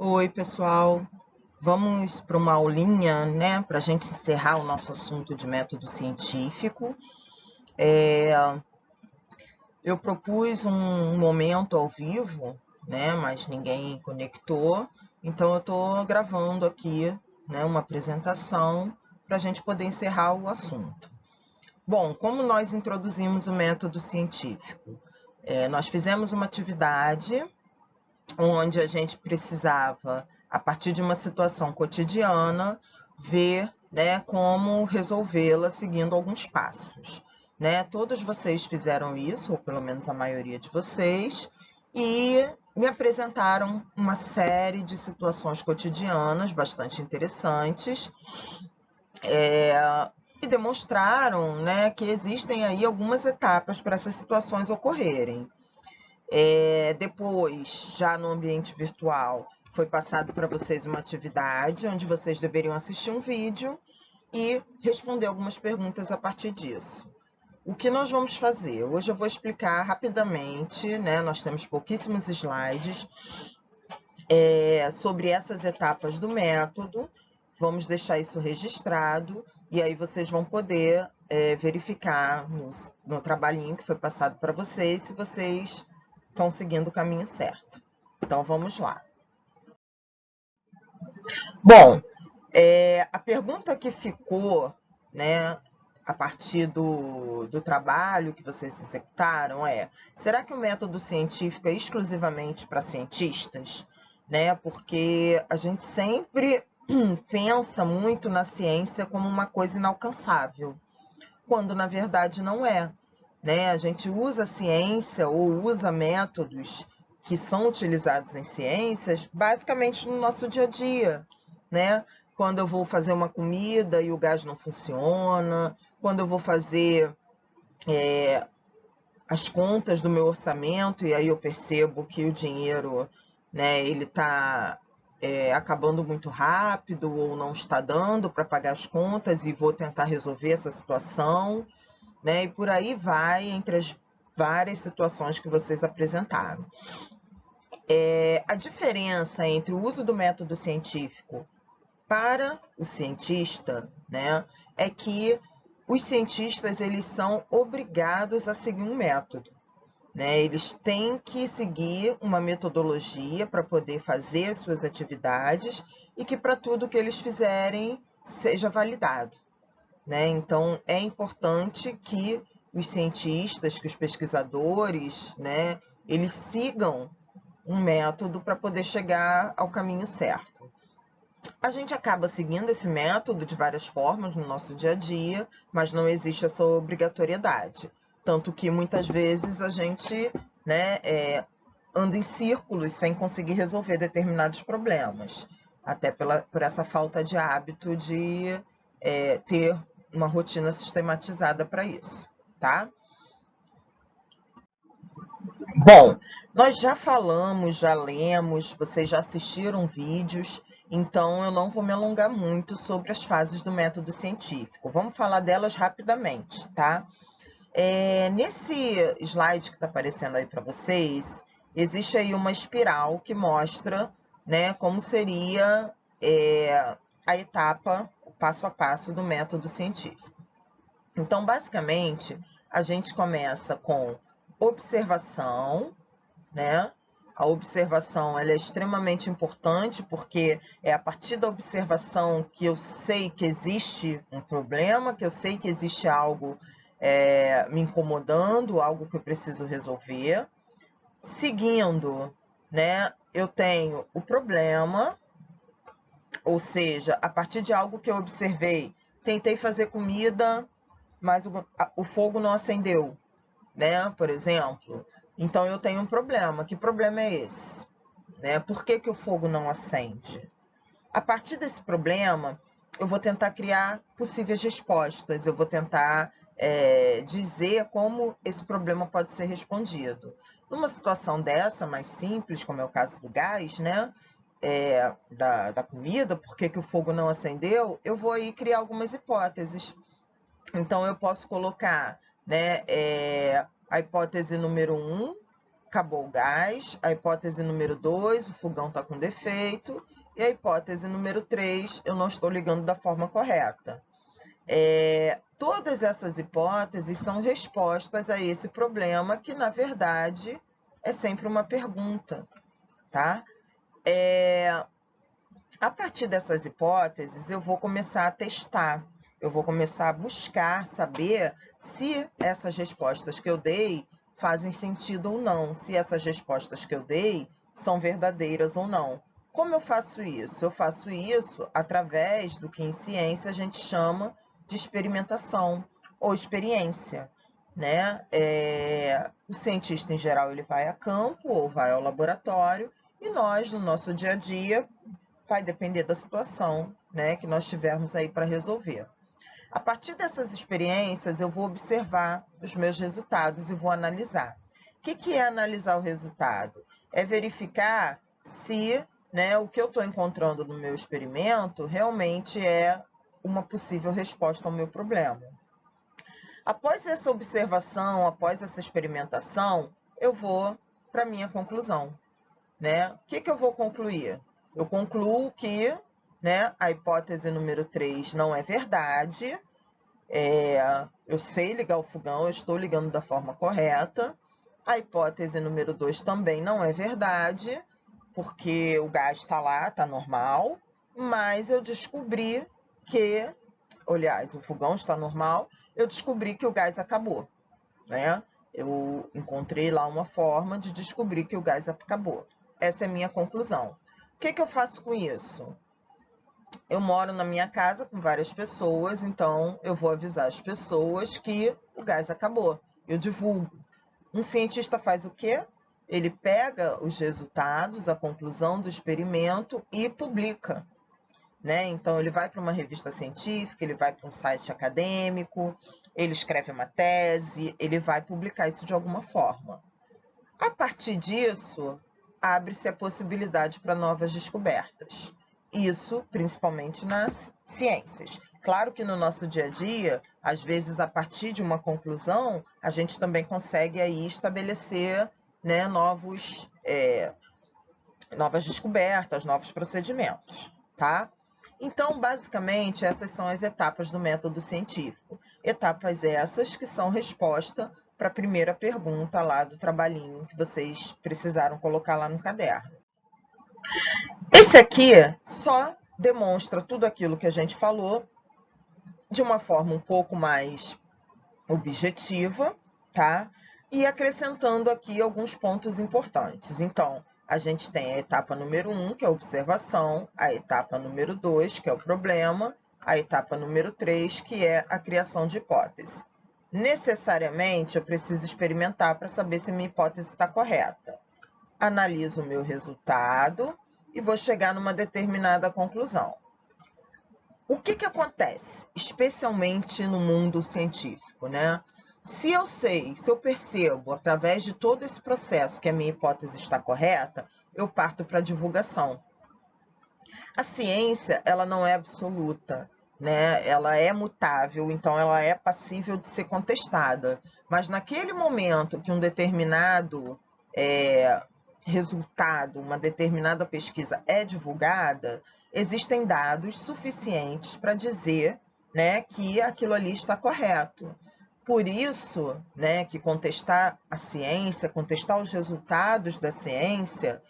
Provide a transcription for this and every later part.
Oi, pessoal. Vamos para uma aulinha, né, para a gente encerrar o nosso assunto de método científico. Eu propus um momento ao vivo, né, mas ninguém conectou, então eu estou gravando aqui, né, uma apresentação para a gente poder encerrar o assunto. Bom, como nós introduzimos o método científico? Nós fizemos uma atividade onde a gente precisava, a partir de uma situação cotidiana, ver, né, como resolvê-la seguindo alguns passos. Né? Todos vocês fizeram isso, ou pelo menos a maioria de vocês, e me apresentaram uma série de situações cotidianas bastante interessantes, e demonstraram, né, que existem aí algumas etapas para essas situações ocorrerem. Depois, já no ambiente virtual, foi passado para vocês uma atividade onde vocês deveriam assistir um vídeo e responder algumas perguntas a partir disso. O que nós vamos fazer? Hoje eu vou explicar rapidamente, né? Nós temos pouquíssimos slides sobre essas etapas do método. Vamos deixar isso registrado e aí vocês vão poder verificar no trabalhinho que foi passado para vocês se vocês estão seguindo o caminho certo. Então, vamos lá. Bom, a pergunta que ficou, né, a partir do trabalho que vocês executaram será que o método científico é exclusivamente para cientistas? Né? Porque a gente sempre pensa muito na ciência como uma coisa inalcançável, quando na verdade não é. Né? A gente usa a ciência ou usa métodos que são utilizados em ciências basicamente no nosso dia a dia, né? Quando eu vou fazer uma comida e o gás não funciona, quando eu vou fazer as contas do meu orçamento e aí eu percebo que o dinheiro, né, ele está acabando muito rápido ou não está dando para pagar as contas e vou tentar resolver essa situação, né? E por aí vai entre as várias situações que vocês apresentaram. A diferença entre o uso do método científico para o cientista, né, é que os cientistas eles são obrigados a seguir um método. Né? Eles têm que seguir uma metodologia para poder fazer as suas atividades e que para tudo que eles fizerem seja validado. Né? Então, é importante que os cientistas, que os pesquisadores, né, eles sigam um método para poder chegar ao caminho certo. A gente acaba seguindo esse método de várias formas no nosso dia a dia, mas não existe essa obrigatoriedade. Tanto que muitas vezes a gente, né, anda em círculos sem conseguir resolver determinados problemas, até por essa falta de hábito de ter uma rotina sistematizada para isso, tá? Bom, nós já falamos, já lemos, vocês já assistiram vídeos, então eu não vou me alongar muito sobre as fases do método científico. Vamos falar delas rapidamente, tá? Nesse slide que está aparecendo aí para vocês, existe aí uma espiral que mostra, né, como seria a etapa, o passo a passo do método científico. Então, basicamente, a gente começa com observação, né? A observação ela é extremamente importante porque é a partir da observação que eu sei que existe um problema, que eu sei que existe algo me incomodando, algo que eu preciso resolver. Seguindo, né, eu tenho o problema, ou seja, a partir de algo que eu observei, tentei fazer comida, mas o fogo não acendeu, né? Por exemplo. Então eu tenho um problema. Que problema é esse? Né? Por que o fogo não acende? A partir desse problema, eu vou tentar criar possíveis respostas. Eu vou tentar dizer como esse problema pode ser respondido. Numa situação dessa, mais simples, como é o caso do gás, né? Da comida, por que o fogo não acendeu, eu vou aí criar algumas hipóteses. Então, eu posso colocar, né, a hipótese número 1, acabou o gás. A hipótese número 2, o fogão está com defeito. E a hipótese número 3, eu não estou ligando da forma correta. Todas essas hipóteses são respostas a esse problema, que na verdade é sempre uma pergunta, tá? A partir dessas hipóteses, eu vou começar a testar, eu vou começar a buscar saber se essas respostas que eu dei fazem sentido ou não, se essas respostas que eu dei são verdadeiras ou não. Como eu faço isso? Eu faço isso através do que em ciência a gente chama de experimentação ou experiência, né? O cientista, em geral, ele vai a campo ou vai ao laboratório, e nós, no nosso dia a dia, vai depender da situação, né, que nós tivermos aí para resolver. A partir dessas experiências, eu vou observar os meus resultados e vou analisar. O que é analisar o resultado? É verificar se, né, o que eu estou encontrando no meu experimento realmente é uma possível resposta ao meu problema. Após essa observação, após essa experimentação, eu vou para a minha conclusão, né? O que eu vou concluir? Eu concluo que, né, a hipótese número 3 não é verdade. Eu sei ligar o fogão, eu estou ligando da forma correta. A hipótese número 2 também não é verdade, porque o gás está lá, está normal, mas eu descobri que, aliás, o fogão está normal, eu descobri que o gás acabou, né? Eu encontrei lá uma forma de descobrir que o gás acabou. Essa é a minha conclusão. O que eu faço com isso? Eu moro na minha casa com várias pessoas, então eu vou avisar as pessoas que o gás acabou. Eu divulgo. Um cientista faz o quê? Ele pega os resultados, a conclusão do experimento e publica, né? Então, ele vai para uma revista científica, ele vai para um site acadêmico, ele escreve uma tese, ele vai publicar isso de alguma forma. A partir disso, abre-se a possibilidade para novas descobertas. Isso, principalmente nas ciências. Claro que no nosso dia a dia, às vezes, a partir de uma conclusão, a gente também consegue aí estabelecer, né, novas descobertas, novos procedimentos, tá? Então, basicamente, essas são as etapas do método científico. Etapas essas que são resposta para a primeira pergunta lá do trabalhinho que vocês precisaram colocar lá no caderno. Esse aqui só demonstra tudo aquilo que a gente falou de uma forma um pouco mais objetiva, tá? E acrescentando aqui alguns pontos importantes. Então, a gente tem a etapa número 1, que é a observação, a etapa número 2, que é o problema, a etapa número 3, que é a criação de hipótese. Necessariamente, eu preciso experimentar para saber se a minha hipótese está correta. Analiso o meu resultado e vou chegar numa determinada conclusão. O que acontece, especialmente no mundo científico, né? Se eu percebo, através de todo esse processo, que a minha hipótese está correta, eu parto para a divulgação. A ciência, ela não é absoluta, né? Ela é mutável, então ela é passível de ser contestada. Mas naquele momento que um determinado resultado, uma determinada pesquisa é divulgada, existem dados suficientes para dizer, né, que aquilo ali está correto. Por isso, né, que contestar a ciência, contestar os resultados da ciência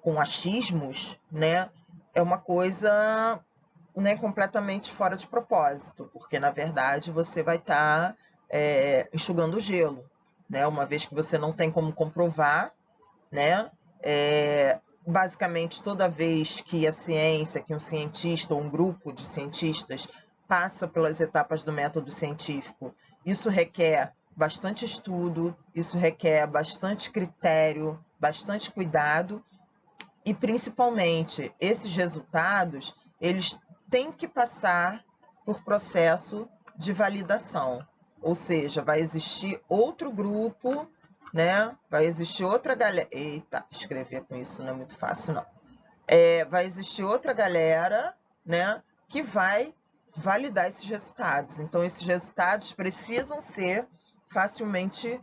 com achismos, né, é uma coisa, né, completamente fora de propósito, porque, na verdade, você vai estar enxugando o gelo, né, uma vez que você não tem como comprovar, né, basicamente, toda vez que a ciência, que um cientista ou um grupo de cientistas passa pelas etapas do método científico, isso requer bastante estudo, isso requer bastante critério, bastante cuidado e, principalmente, esses resultados, eles têm que passar por processo de validação. Ou seja, vai existir outro grupo, né? Vai existir outra galera... Eita, escrever com isso não é muito fácil, não. Vai existir outra galera, né, que vai validar esses resultados. Então, esses resultados precisam ser facilmente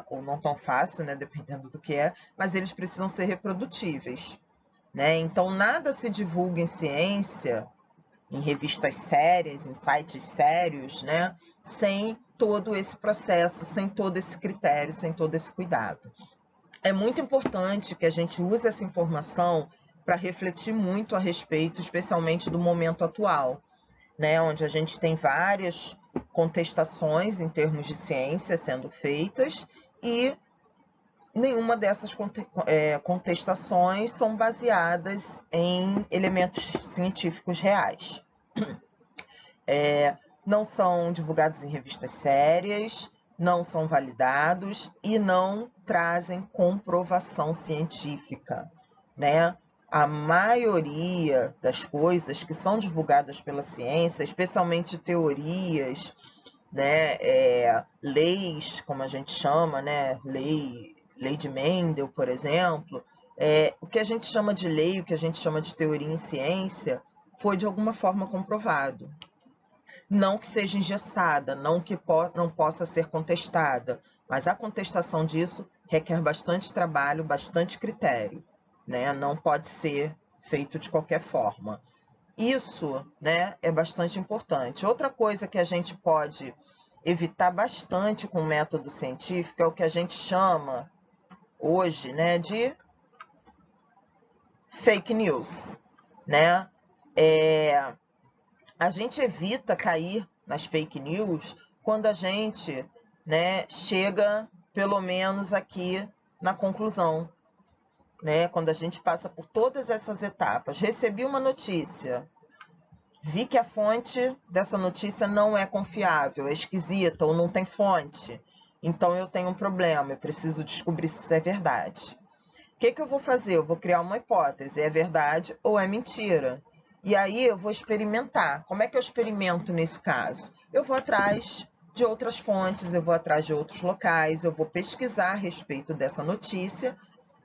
ou não tão fácil, né, dependendo do que é, mas eles precisam ser reprodutíveis, né? Então, nada se divulga em ciência, em revistas sérias, em sites sérios, né, sem todo esse processo, sem todo esse critério, sem todo esse cuidado. É muito importante que a gente use essa informação para refletir muito a respeito, especialmente do momento atual, né, onde a gente tem várias contestações em termos de ciência sendo feitas e nenhuma dessas contestações são baseadas em elementos científicos reais. Não são divulgados em revistas sérias, não são validados e não trazem comprovação científica, né? A maioria das coisas que são divulgadas pela ciência, especialmente teorias, né, leis, como a gente chama, né, lei de Mendel, por exemplo, o que a gente chama de lei, o que a gente chama de teoria em ciência, foi de alguma forma comprovado. Não que seja engessada, não que não possa ser contestada, mas a contestação disso requer bastante trabalho, bastante critério, né? Não pode ser feito de qualquer forma. Isso, né, é bastante importante. Outra coisa que a gente pode evitar bastante com o método científico é o que a gente chama hoje, né, de fake news, né? A gente evita cair nas fake news quando a gente, né, chega pelo menos aqui na conclusão, né? Quando a gente passa por todas essas etapas. Recebi uma notícia, vi que a fonte dessa notícia não é confiável, é esquisita ou não tem fonte. Então eu tenho um problema, eu preciso descobrir se isso é verdade. O que eu vou fazer? Eu vou criar uma hipótese, é verdade ou é mentira? E aí eu vou experimentar. Como é que eu experimento nesse caso? Eu vou atrás de outras fontes, eu vou atrás de outros locais, eu vou pesquisar a respeito dessa notícia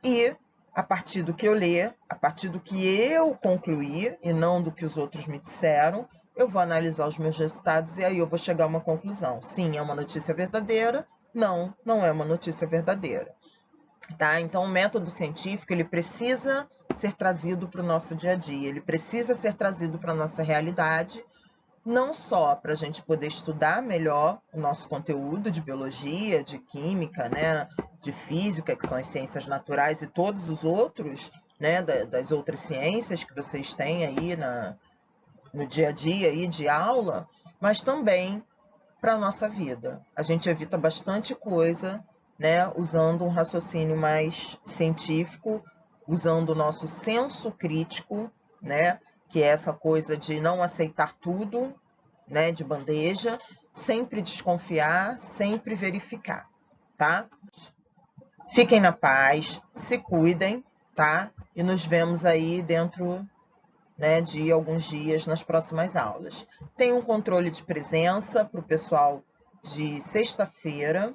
e, a partir do que eu ler, a partir do que eu concluir e não do que os outros me disseram, eu vou analisar os meus resultados e aí eu vou chegar a uma conclusão. Sim, é uma notícia verdadeira. Não, não é uma notícia verdadeira. Tá? Então, o método científico ele precisa ser trazido para o nosso dia a dia, ele precisa ser trazido para a nossa realidade, não só para a gente poder estudar melhor o nosso conteúdo de biologia, de química, né, de física, que são as ciências naturais, e todos os outros, né, das outras ciências que vocês têm aí no dia a dia aí de aula, mas também para a nossa vida. A gente evita bastante coisa, né, usando um raciocínio mais científico, usando o nosso senso crítico, né, que é essa coisa de não aceitar tudo, né, de bandeja, sempre desconfiar, sempre verificar, tá? Fiquem na paz, se cuidem, tá? E nos vemos aí dentro, né, de alguns dias nas próximas aulas. Tem um controle de presença para o pessoal de sexta-feira,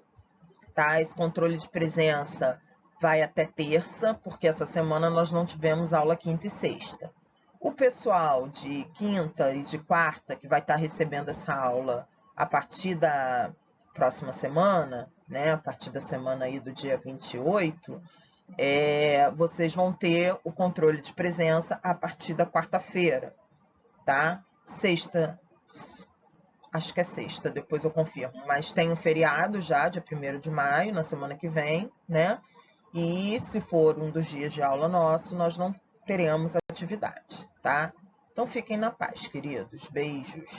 tá? Esse controle de presença vai até terça, porque essa semana nós não tivemos aula quinta e sexta. O pessoal de quinta e de quarta, que vai estar recebendo essa aula a partir da próxima semana, né, a partir da semana aí do dia 28, vocês vão ter o controle de presença a partir da quarta-feira, tá? Sexta, acho que é sexta, depois eu confirmo, mas tem um feriado já, dia 1º de maio, na semana que vem, né? E se for um dos dias de aula nosso, nós não teremos atividade, tá? Então fiquem na paz, queridos. Beijos.